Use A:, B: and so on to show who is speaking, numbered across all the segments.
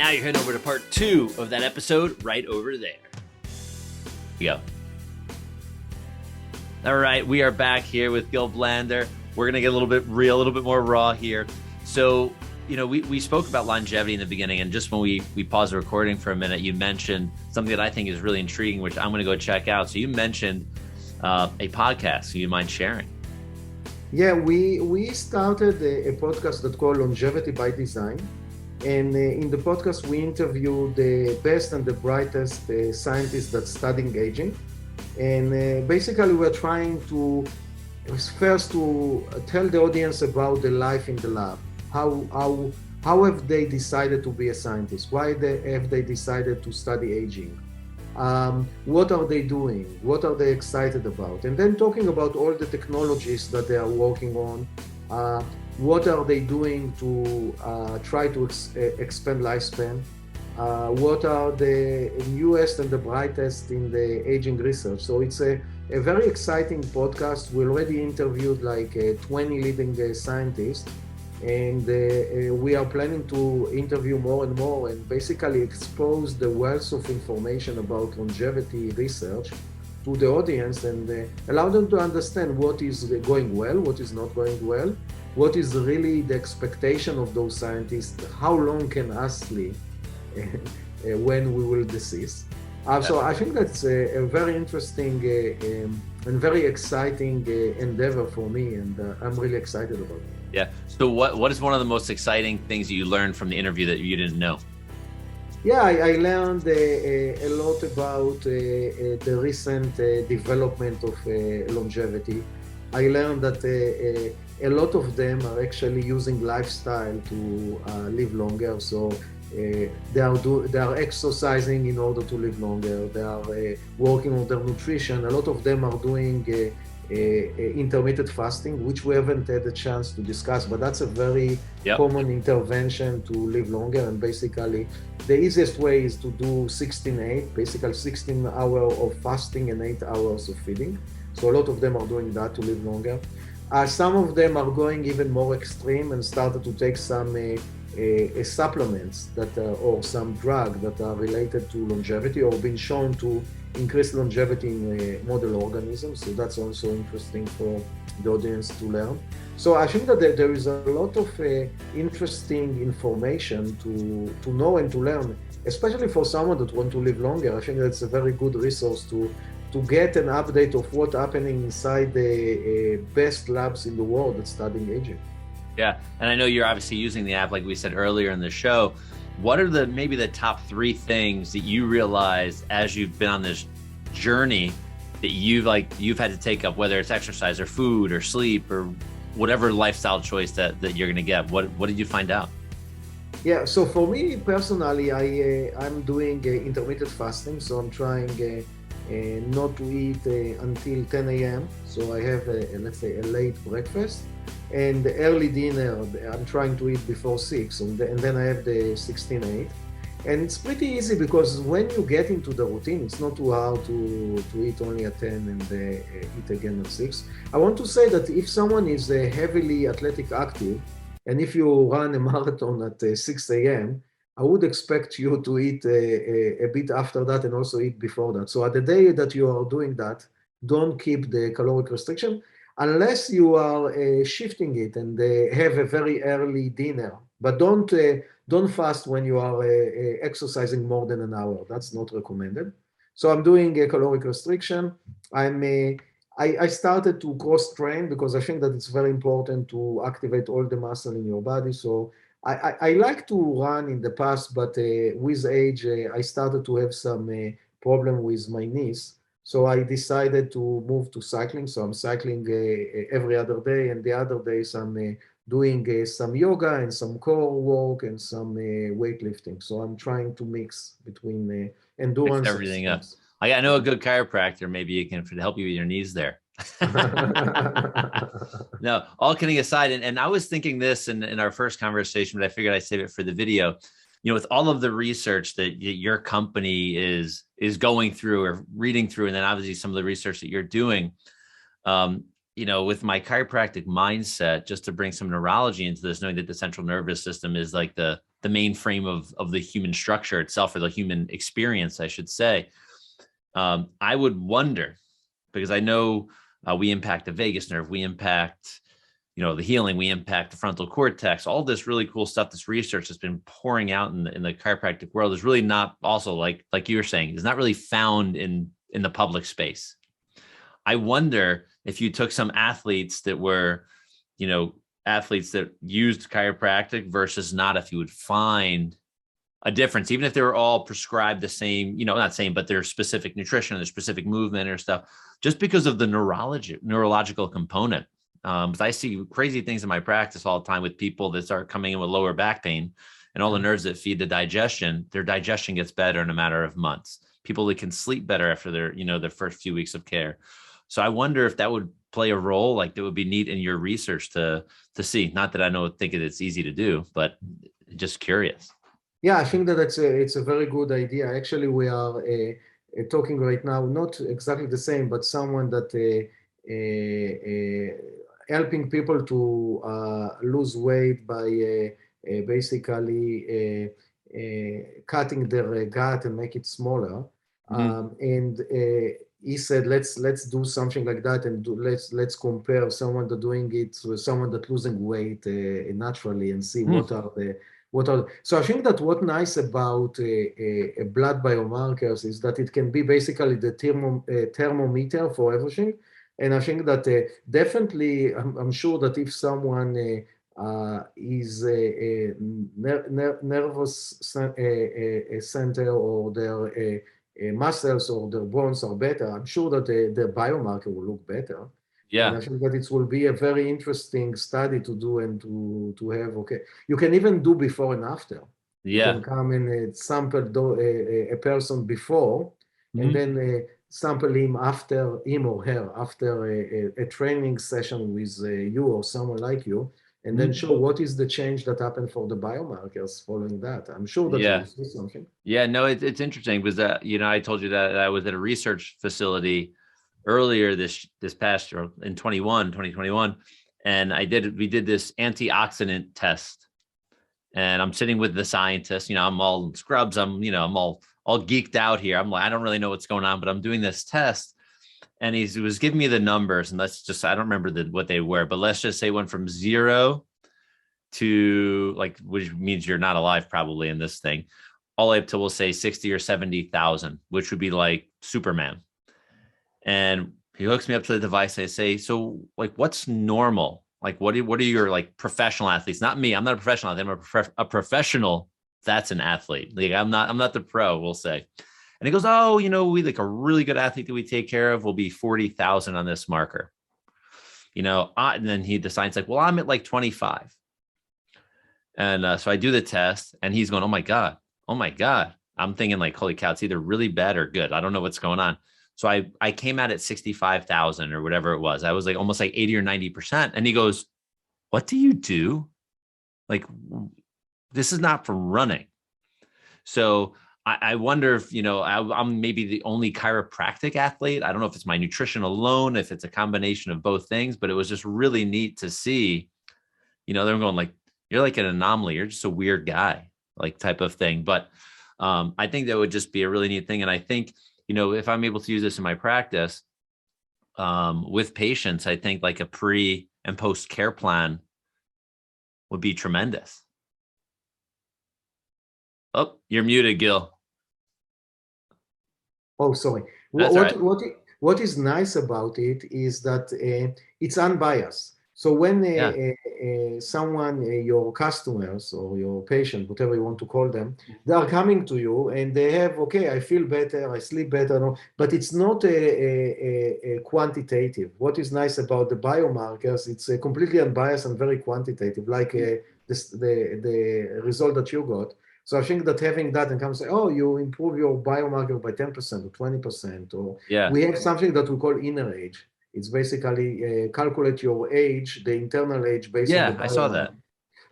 A: now you're heading over to part 2 of that episode right over there. Here we go. All right, we are back here with Gil Blander. We're going to get a little bit real, a little bit more raw here. So, we spoke about longevity in the beginning, and just when we paused the recording for a minute, you mentioned something that I think is really intriguing, which I'm going to go check out. So you mentioned a podcast. So you mind sharing?
B: Yeah, we started a podcast that's called Longevity by Design. And in the podcast, we interview the best and the brightest scientists that studying aging. And basically, we're trying to first to tell the audience about the life in the lab. How have they decided to be a scientist? Why have they decided to study aging? What are they doing? What are they excited about? And then talking about all the technologies that they are working on. What are they doing to try to expand lifespan? What are the newest and the brightest in the aging research? So it's a very exciting podcast. We already interviewed like 20 leading scientists, and we are planning to interview more and more and basically expose the wealth of information about longevity research to the audience and allow them to understand what is going well, what is not going well, what is really the expectation of those scientists, how long can us live when we will decease. So I think that's a very interesting and very exciting endeavor for me, and I'm really excited about it.
A: Yeah. So what is one of the most exciting things that you learned from the interview that you didn't know?
B: Yeah, I learned a lot about the recent development of longevity. I learned that a lot of them are actually using lifestyle to live longer. So they are exercising in order to live longer. They are working on their nutrition. A lot of them are doing intermittent fasting, which we haven't had a chance to discuss, but that's a very common intervention to live longer. And basically, the easiest way is to do 16-8, basically 16 hours of fasting and 8 hours of feeding. So a lot of them are doing that to live longer. Some of them are going even more extreme and started to take some supplements that or some drug that are related to longevity or been shown to increase longevity in model organisms. So that's also interesting for the audience to learn. So I think that there is a lot of interesting information to know and to learn, especially for someone that wants to live longer. I think that's a very good resource to get an update of what's happening inside the best labs in the world that's studying aging.
A: Yeah, and I know you're obviously using the app like we said earlier in the show. What are maybe the top 3 things that you realized as you've been on this journey that you've had to take up, whether it's exercise or food or sleep or whatever lifestyle choice that you're going to get? What did you find out?
B: Yeah, so for me personally, I'm doing intermittent fasting. So I'm trying not to eat until 10 a.m. So I have, let's say, a late breakfast. And the early dinner, I'm trying to eat before 6, and then I have the 16-8. And it's pretty easy because when you get into the routine, it's not too hard to eat only at 10 and eat again at 6. I want to say that if someone is heavily athletic active, and if you run a marathon at 6 a.m., I would expect you to eat a bit after that and also eat before that. So at the day that you are doing that, don't keep the caloric restriction, unless you are shifting it and have a very early dinner. But don't fast when you are exercising more than an hour. That's not recommended. So I'm doing a caloric restriction. I started to cross train because I think that it's very important to activate all the muscle in your body. So I like to run in the past, but with age, I started to have some problem with my knees. So I decided to move to cycling. So I'm cycling every other day, and the other days I'm doing some yoga and some core work and some weightlifting. So I'm trying to mix between endurance
A: Mix everything
B: and
A: up. I know a good chiropractor. Maybe it can help you with your knees there. No, all kidding aside. And I was thinking this in our first conversation, but I figured I'd save it for the video. With all of the research that your company is going through or reading through, and then obviously some of the research that you're doing, with my chiropractic mindset, just to bring some neurology into this, knowing that the central nervous system is like the the mainframe of the human structure itself, or the human experience, I should say. I would wonder, because I know we impact the vagus nerve, we impact, the healing, we impact the frontal cortex, all this really cool stuff, this research that's been pouring out in the chiropractic world is really not, also like you were saying, is not really found in the public space. I wonder if you took some athletes that were, athletes that used chiropractic versus not, if you would find a difference, even if they were all prescribed the same, not same, but their specific nutrition, their specific movement or stuff, just because of the neurological component. Because I see crazy things in my practice all the time with people that start coming in with lower back pain, and all the nerves that feed the digestion, their digestion gets better in a matter of months. People that can sleep better after their first few weeks of care. So I wonder if that would play a role, like that would be neat in your research to see. Not that I think it's easy to do, but just curious.
B: Yeah, I think that it's a very good idea. Actually, we are talking right now, not exactly the same, but someone that helping people to lose weight by basically cutting their gut and make it smaller. And he said, let's do something like that, and let's compare someone that doing it with someone that losing weight naturally, and see what are the so I think that what nice about blood biomarkers is that it can be basically the thermometer for everything. And I think that definitely, I'm sure that if someone is a nervous center, or their muscles or their bones are better, I'm sure that the biomarker will look better.
A: Yeah.
B: And I think that it will be a very interesting study to do, and to have, you can even do before and after.
A: Yeah.
B: You can come and sample a person before, and then sample him or her after a training session with you or someone like you, and then show what is the change that happened for the biomarkers following that. I'm sure that you will see something.
A: Yeah, no, it's interesting because I told you that I was at a research facility earlier this past year in 2021, and we did this antioxidant test, and I'm sitting with the scientist. I'm all in scrubs. I'm all geeked out here. I'm like, I don't really know what's going on, but I'm doing this test, and he was giving me the numbers, and I don't remember what they were, but let's just say it went from 0 to which means you're not alive probably in this thing, all the way up to, we'll say 60 or 70,000, which would be like Superman. And he hooks me up to the device. I say, so what's normal? What are your professional athletes? Not me. I'm not a professional athlete. I'm a professional. That's an athlete. I'm not the pro, we'll say. And he goes, oh, we a really good athlete that we take care of will be 40,000 on this marker. And then he decides well, I'm at 25. And so I do the test, and he's going, oh my God. I'm thinking holy cow, it's either really bad or good. I don't know what's going on. So I came out at 65,000 or whatever it was. I was almost 80 or 90%. And he goes, what do you do? This is not from running. So I wonder if, I'm maybe the only chiropractic athlete. I don't know if it's my nutrition alone, if it's a combination of both things, but it was just really neat to see, they're going you're an anomaly. You're just a weird guy, type of thing. But I think that would just be a really neat thing. And I think, if I'm able to use this in my practice with patients, I think a pre and post care plan would be tremendous. Oh, you're muted, Gil.
B: Oh, sorry. What is nice about it is that it's unbiased. So when someone, your customers or your patient, whatever you want to call them, they are coming to you and they have, I feel better, I sleep better, but it's not a quantitative. What is nice about the biomarkers, it's completely unbiased and very quantitative, like the result that you got. So I think that having that and come say, oh, you improve your biomarker by 10% or 20%, or we have something that we call inner age. It's basically calculate your age, the internal age based on the biomarker. I saw that.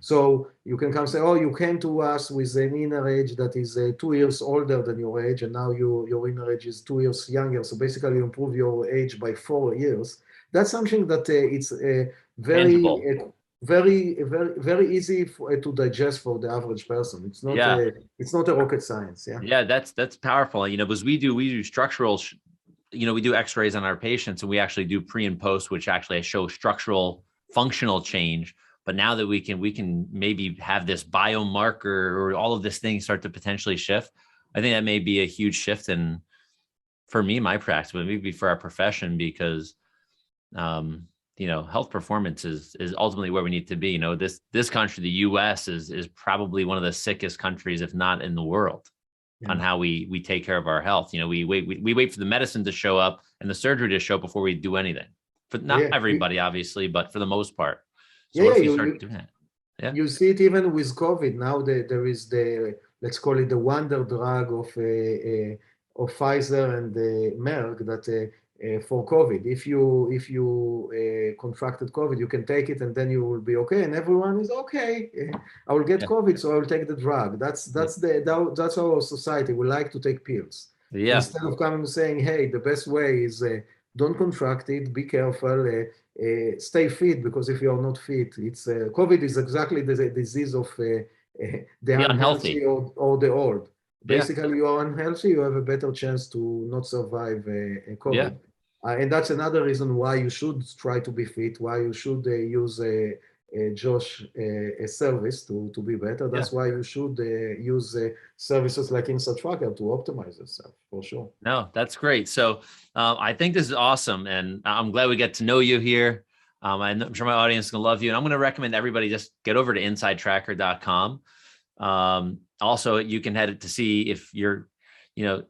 B: So you can come say, oh, you came to us with an inner age that is 2 years older than your age, and now your inner age is 2 years younger. So basically you improve your age by 4 years. That's something that it's very very easy to digest for the average person.
A: Yeah.
B: It's not a rocket science. Yeah.
A: Yeah, that's powerful. Because we do structural, we do x-rays on our patients, and we actually do pre and post, which actually show structural functional change. But now that we can maybe have this biomarker or all of this thing start to potentially shift, I think that may be a huge shift in, for me, my practice, but maybe for our profession, because health performance is ultimately where we need to be. This country, the US, is probably one of the sickest countries, if not in the world, on how we take care of our health. We wait for the medicine to show up and the surgery to show up before we do anything. For not everybody, obviously, but for the most part. So what if we start doing that? Yeah.
B: You see it even with COVID. Now there is let's call it the wonder drug of Pfizer and Merck that for COVID. If you contracted COVID, you can take it and then you will be okay, and everyone is okay. I will get COVID, so I will take the drug. That's our society. We like to take pills instead of coming and saying, hey, the best way is don't contract it. Be careful. Stay fit, because if you are not fit, it's COVID is exactly the disease of the unhealthy or the old. Basically, you are unhealthy, you have a better chance to not survive COVID. And that's another reason why you should try to be fit, why you should use Josh service to be better. That's why you should use services like InstaTracker to optimize yourself, for sure.
A: No, that's great. So I think this is awesome, and I'm glad we get to know you here. I'm sure my audience is going to love you, and I'm going to recommend everybody just get over to insidetracker.com. Also, you can head to see if you're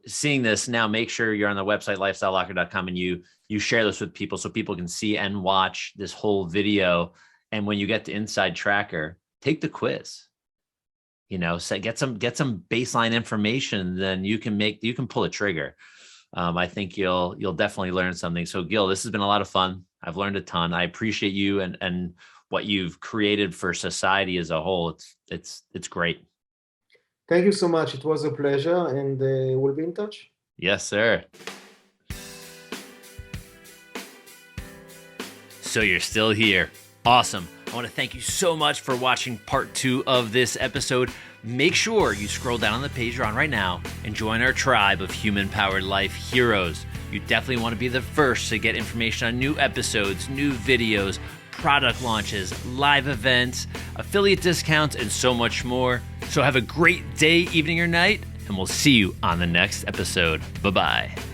A: seeing this now. Make sure you're on the website lifestylelocker.com and you share this with people so people can see and watch this whole video. And when you get to Inside Tracker, take the quiz. Get some baseline information, then you can pull a trigger. I think you'll definitely learn something. So Gil, this has been a lot of fun. I've learned a ton. I appreciate you and what you've created for society as a whole. It's great.
B: Thank you so much. It was a pleasure, and we'll be in touch.
A: Yes, sir. So you're still here. Awesome. I want to thank you so much for watching part 2 of this episode. Make sure you scroll down on the page you're on right now and join our tribe of human-powered life heroes. You definitely want to be the first to get information on new episodes, new videos, product launches, live events, affiliate discounts, and so much more. So have a great day, evening, or night, and we'll see you on the next episode. Bye-bye.